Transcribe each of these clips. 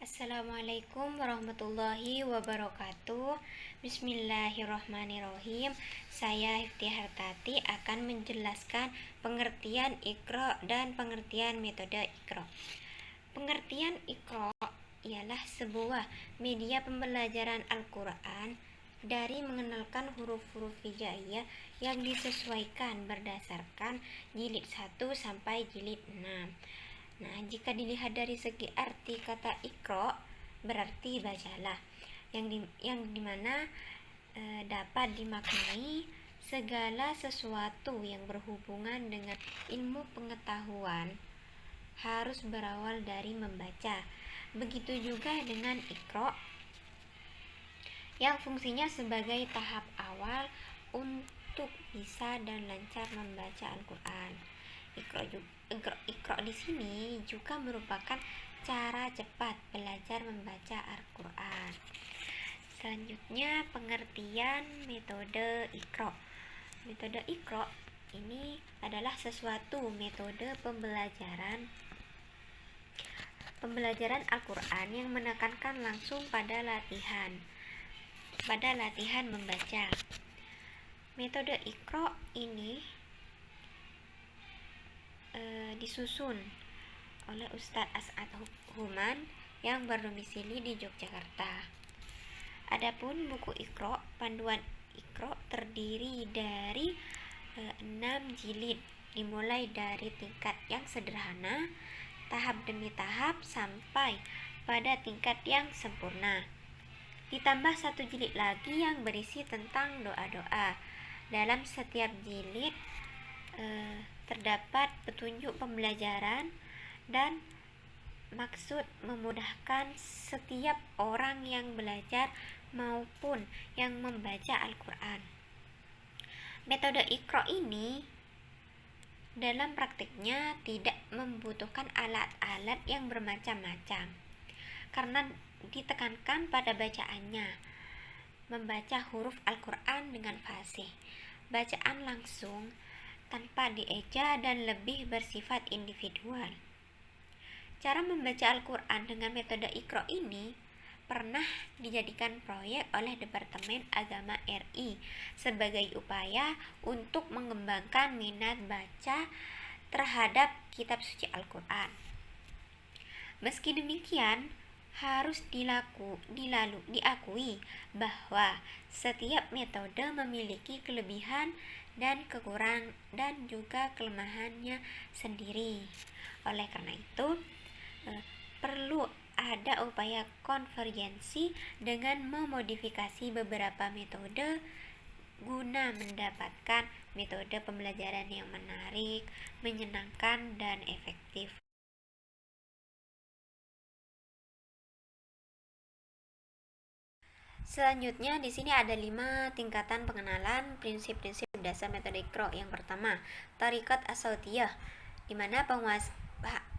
Assalamualaikum warahmatullahi wabarakatuh. Bismillahirrahmanirrahim. Saya Hifti Hartati akan menjelaskan pengertian Iqra dan pengertian metode Iqra. Pengertian Iqra ialah sebuah media pembelajaran Al-Quran dari mengenalkan huruf-huruf hijaiyah yang disesuaikan berdasarkan jilid 1 sampai jilid 6. Nah, jika dilihat dari segi arti kata Iqra berarti bacalah, yang dimana dapat dimaknai segala sesuatu yang berhubungan dengan ilmu pengetahuan harus berawal dari membaca. Begitu juga dengan Iqra yang fungsinya sebagai tahap awal untuk bisa dan lancar membaca Al-Quran. Iqra di sini juga merupakan cara cepat belajar membaca Al-Quran. Selanjutnya pengertian metode Iqra. Metode Iqra ini adalah sesuatu metode pembelajaran Al-Quran yang menekankan langsung pada latihan membaca. Metode Iqra ini disusun oleh Ustadz As'ad Human yang berdomisili di Yogyakarta. Adapun buku Iqra, panduan Iqra terdiri dari 6 jilid, dimulai dari tingkat yang sederhana, tahap demi tahap sampai pada tingkat yang sempurna. Ditambah 1 jilid lagi yang berisi tentang doa-doa. Dalam setiap jilid terdapat petunjuk pembelajaran dan maksud memudahkan setiap orang yang belajar maupun yang membaca Al-Quran. Metode Iqra ini dalam praktiknya tidak membutuhkan alat-alat yang bermacam-macam karena ditekankan pada bacaannya, membaca huruf Al-Quran dengan fasih, bacaan langsung tanpa dieja dan lebih bersifat individual. Cara membaca Al-Quran dengan metode Iqra ini pernah dijadikan proyek oleh Departemen Agama RI sebagai upaya untuk mengembangkan minat baca terhadap kitab suci Al-Quran. Meski demikian, harus diakui bahwa setiap metode memiliki kelebihan dan kekurangan dan juga kelemahannya sendiri. Oleh karena itu, perlu ada upaya konvergensi dengan memodifikasi beberapa metode guna mendapatkan metode pembelajaran yang menarik, menyenangkan, dan efektif. Selanjutnya di sini ada 5 tingkatan pengenalan prinsip-prinsip dasar metode Iqra. Yang pertama, Thariqat as-Sautiyah, di mana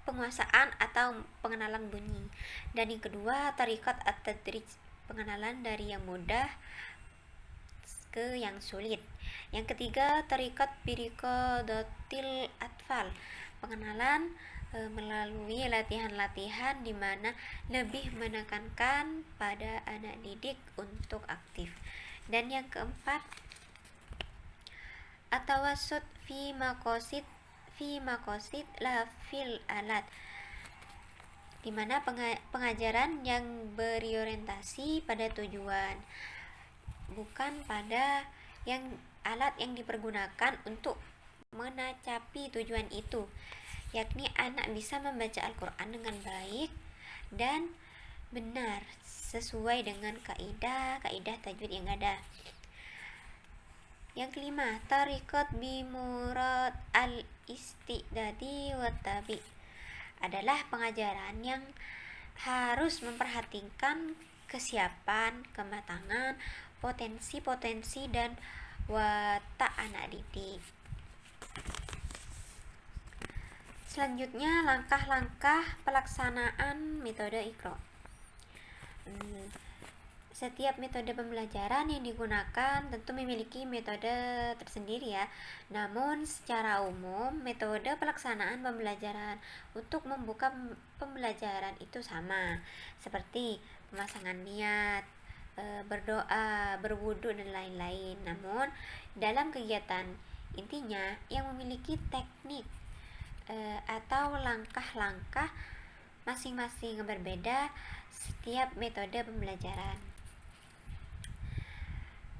penguasaan atau pengenalan bunyi. Dan yang kedua, Thariqat at-Tadrij, pengenalan dari yang mudah ke yang sulit. Yang ketiga, Thariqat Biriqadatil Atfal, pengenalan melalui latihan-latihan di mana lebih menekankan pada anak didik untuk aktif. Dan yang keempat, At-Tawassut fi maqasid la fil alat, di mana pengajaran yang berorientasi pada tujuan, bukan pada alat yang dipergunakan untuk menacapi tujuan itu, yakni anak bisa membaca Al-Quran dengan baik dan benar sesuai dengan kaidah tajwid yang ada. Yang kelima, Thariqat bimurad al-istidadi wa tabi, adalah pengajaran yang harus memperhatikan kesiapan, kematangan, potensi dan watak anak didik. Selanjutnya, langkah-langkah pelaksanaan metode Iqra. Setiap metode pembelajaran yang digunakan tentu memiliki metode tersendiri ya. Namun secara umum metode pelaksanaan pembelajaran untuk membuka pembelajaran itu sama, seperti pemasangan niat, berdoa, berwudu dan lain-lain. Namun dalam kegiatan intinya yang memiliki teknik atau langkah-langkah masing-masing berbeda setiap metode pembelajaran.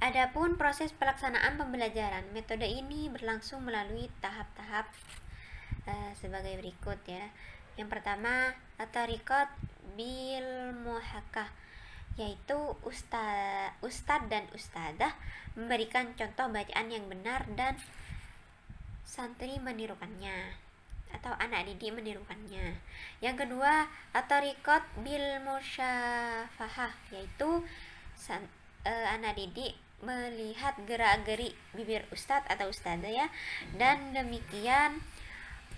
Adapun proses pelaksanaan pembelajaran, metode ini berlangsung melalui tahap-tahap sebagai berikut ya. Yang pertama, at-tariqat bil muhakah, yaitu ustadz dan ustadzah memberikan contoh bacaan yang benar dan santri menirukannya atau anak didik menirukannya. Yang kedua, at-tariqat bil musyafahah, yaitu anak didik melihat gerak-gerik bibir ustadz atau ustadzah ya, dan demikian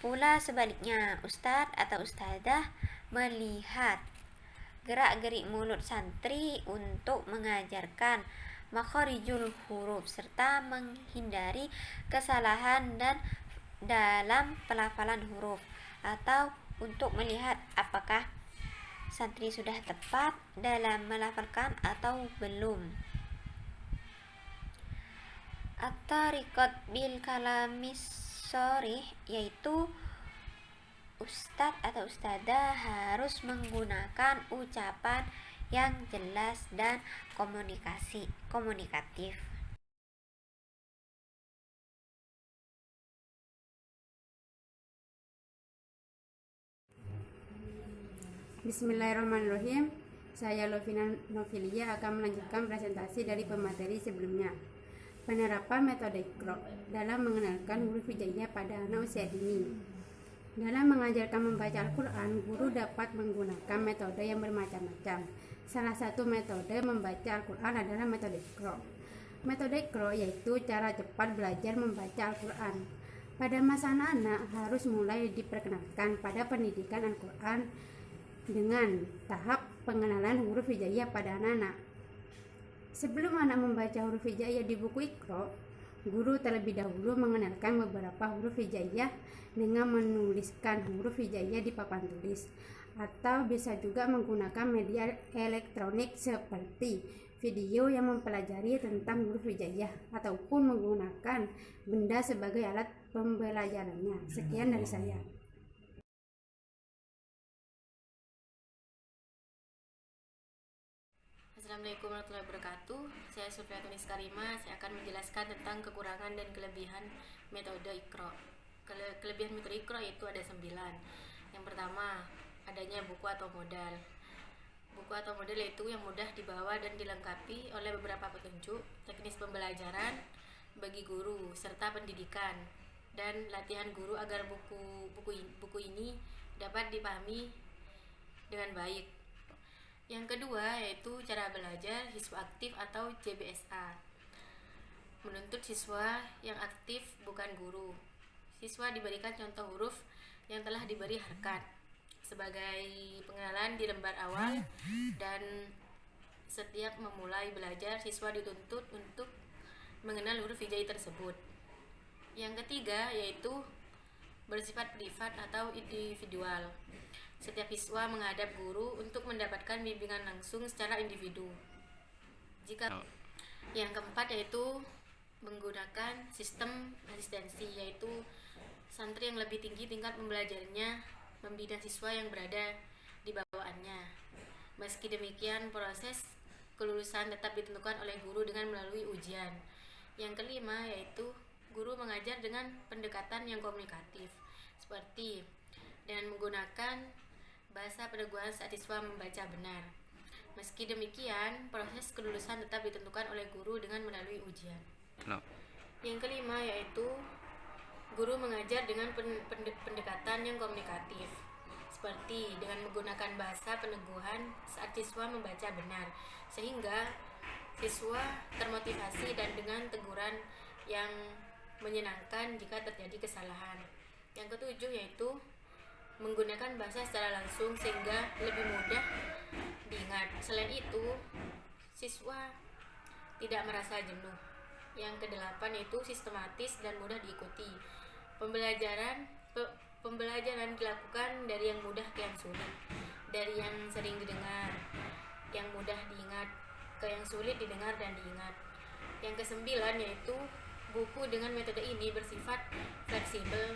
pula sebaliknya, ustadz atau ustadzah melihat gerak-gerik mulut santri untuk mengajarkan makharijul huruf serta menghindari kesalahan dan dalam pelafalan huruf, atau untuk melihat apakah santri sudah tepat dalam melafalkan atau belum. At-tariqat bil kalamis sharih, yaitu ustadz atau ustadzah harus menggunakan ucapan yang jelas dan komunikatif. Bismillahirrahmanirrahim. Saya Lovina Novilia akan melanjutkan presentasi dari pemateri sebelumnya. Penerapan metode Iqra dalam mengenalkan huruf hijaiyah pada anak usia dini. Dalam mengajarkan membaca Al-Quran, guru dapat menggunakan metode yang bermacam-macam. Salah satu metode membaca Al-Quran adalah metode Iqra. Metode Iqra yaitu cara cepat belajar membaca Al-Quran. Pada masa anak-anak harus mulai diperkenalkan pada pendidikan Al-Quran dengan tahap pengenalan huruf hijaiyah pada anak-anak. Sebelum anak membaca huruf hijaiyah di buku Iqra, guru terlebih dahulu mengenalkan beberapa huruf hijaiyah dengan menuliskan huruf hijaiyah di papan tulis, atau bisa juga menggunakan media elektronik seperti video yang mempelajari tentang huruf hijaiyah, ataupun menggunakan benda sebagai alat pembelajarannya. Sekian dari saya. Assalamualaikum warahmatullahi wabarakatuh. Saya Sufiatunis Karima. Saya akan menjelaskan tentang kekurangan dan kelebihan metode Iqra. Kelebihan metode Iqra itu ada 9. Yang pertama, adanya buku atau modal. Buku atau modal itu yang mudah dibawa dan dilengkapi oleh beberapa petunjuk, teknis pembelajaran bagi guru serta pendidikan, dan latihan guru agar buku ini dapat dipahami dengan baik. Yang kedua yaitu cara belajar siswa aktif atau CBSA. Menuntut siswa yang aktif, bukan guru. Siswa diberikan contoh huruf yang telah diberi harkat sebagai pengenalan di lembar awal, dan setiap memulai belajar siswa dituntut untuk mengenal huruf hijaiyah tersebut. Yang ketiga yaitu bersifat privat atau individual. Setiap siswa menghadap guru untuk mendapatkan bimbingan langsung secara individu. Yang keempat yaitu menggunakan sistem asistensi, yaitu santri yang lebih tinggi tingkat pembelajarannya membina siswa yang berada di bawahannya. Meski demikian, proses kelulusan tetap ditentukan oleh guru dengan melalui ujian. Yang kelima yaitu guru mengajar dengan pendekatan yang komunikatif, seperti dengan menggunakan bahasa peneguhan saat siswa membaca benar. Meski demikian, proses kelulusan tetap ditentukan oleh guru dengan melalui ujian. Yang kelima yaitu guru mengajar dengan pendekatan yang komunikatif, seperti dengan menggunakan bahasa peneguhan saat siswa membaca benar, sehingga siswa termotivasi dan dengan teguran yang menyenangkan jika terjadi kesalahan. Yang ketujuh yaitu menggunakan bahasa secara langsung sehingga lebih mudah diingat. Selain itu, siswa tidak merasa jenuh. Yang kedelapan yaitu sistematis dan mudah diikuti. Pembelajaran dilakukan dari yang mudah ke yang sulit, dari yang sering didengar, yang mudah diingat, ke yang sulit didengar dan diingat. Yang kesembilan yaitu buku dengan metode ini bersifat fleksibel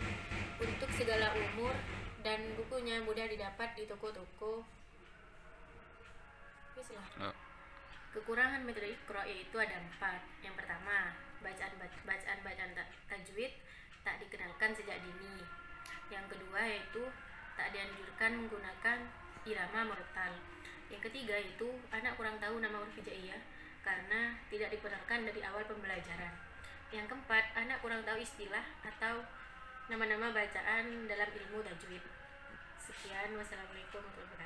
untuk segala umur dan bukunya mudah didapat di toko-toko. Kekurangan metode Iqra yaitu ada 4. Yang pertama, bacaan tajwid tak dikenalkan sejak dini. Yang kedua yaitu tak dianjurkan menggunakan irama murattal. Yang ketiga yaitu anak kurang tahu nama huruf hijaiyah karena tidak diperkenalkan dari awal pembelajaran. Yang keempat, anak kurang tahu istilah atau nama-nama bacaan dalam ilmu tajwid. Sekian, wassalamualaikum warahmatullahi wabarakatuh.